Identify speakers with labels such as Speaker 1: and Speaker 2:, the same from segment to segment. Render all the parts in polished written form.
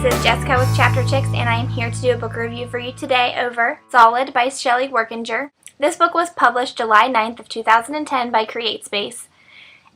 Speaker 1: is Jessica with Chapter Chicks, and I am here to do a book review for you today over Solid by Shelley. This book was published July 9th of 2010 by CreateSpace.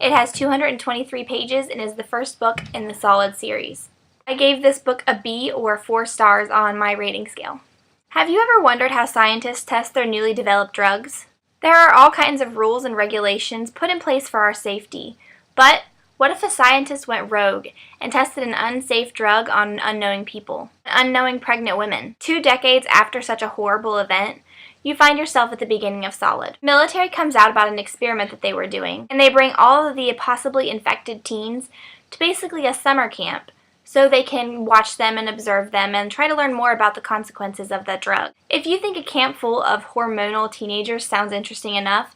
Speaker 1: It has 223 pages and is the first book in the Solid series. I gave this book a B or 4 stars on my rating scale. Have you ever wondered how scientists test their newly developed drugs? There are all kinds of rules and regulations put in place for our safety, but what if a scientist went rogue and tested an unsafe drug on unknowing people, unknowing pregnant women? 2 decades after such a horrible event, you find yourself at the beginning of Solid. Military comes out about an experiment that they were doing, and they bring all of the possibly infected teens to basically a summer camp so they can watch them and observe them and try to learn more about the consequences of that drug. If you think a camp full of hormonal teenagers sounds interesting enough,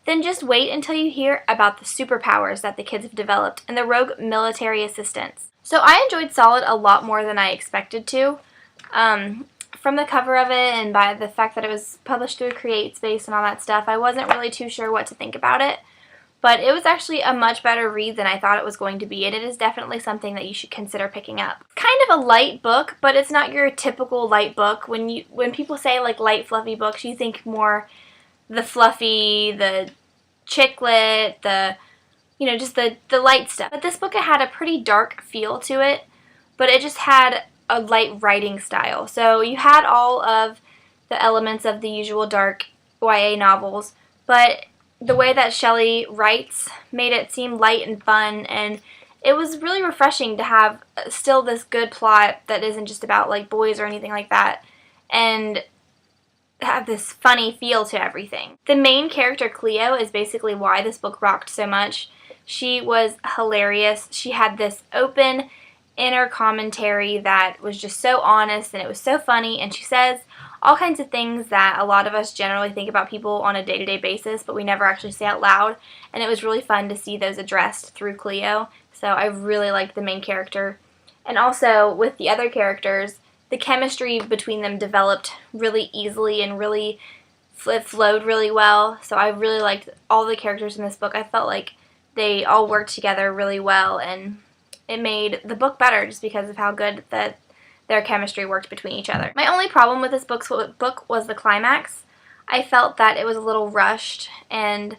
Speaker 1: then just wait until you hear about the superpowers that the kids have developed and the rogue military assistants. So I enjoyed Solid a lot more than I expected to. From the cover of it and by the fact that it was published through CreateSpace and all that stuff, I wasn't really too sure what to think about it. But it was actually a much better read than I thought it was going to be, and it is definitely something that you should consider picking up. Kind of a light book, but it's not your typical light book. When people say like light, fluffy books, you think more the fluffy, the chick lit, just the light stuff. But this book, it had a pretty dark feel to it, but it just had a light writing style. So you had all of the elements of the usual dark YA novels, but the way that Shelley writes made it seem light and fun, and it was really refreshing to have still this good plot that isn't just about like boys or anything like that, and have this funny feel to everything. The main character, Cleo, is basically why this book rocked so much. She was hilarious. She had this open inner commentary that was just so honest, and it was so funny, and she says all kinds of things that a lot of us generally think about people on a day-to-day basis, but we never actually say out loud, and it was really fun to see those addressed through Cleo. So I really liked the main character. And also, with the other characters, the chemistry between them developed really easily and really flowed really well. So I really liked all the characters in this book. I felt like they all worked together really well, and it made the book better just because of how good that their chemistry worked between each other. My only problem with this book was the climax. I felt that it was a little rushed, and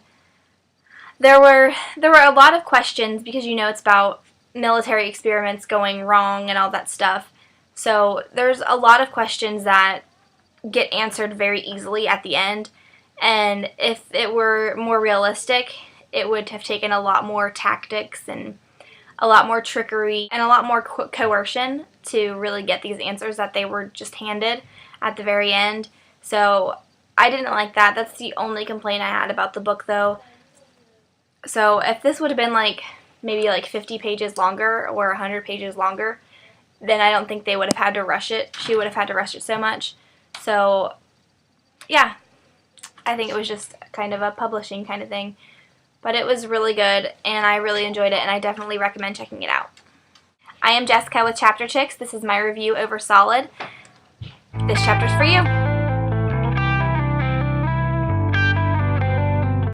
Speaker 1: there were a lot of questions because it's about military experiments going wrong and all that stuff. So there's a lot of questions that get answered very easily at the end, and if it were more realistic, it would have taken a lot more tactics and a lot more trickery and a lot more coercion to really get these answers that they were just handed at the very end. So I didn't like that. That's the only complaint I had about the book, though. So if this would have been maybe 50 pages longer or 100 pages longer, then I don't think they would have had to rush it. She would have had to rush it so much. So yeah, I think it was just kind of a publishing kind of thing. But it was really good, and I really enjoyed it, and I definitely recommend checking it out. I am Jessica with Chapter Chicks. This is my review over Solid. This chapter's for you.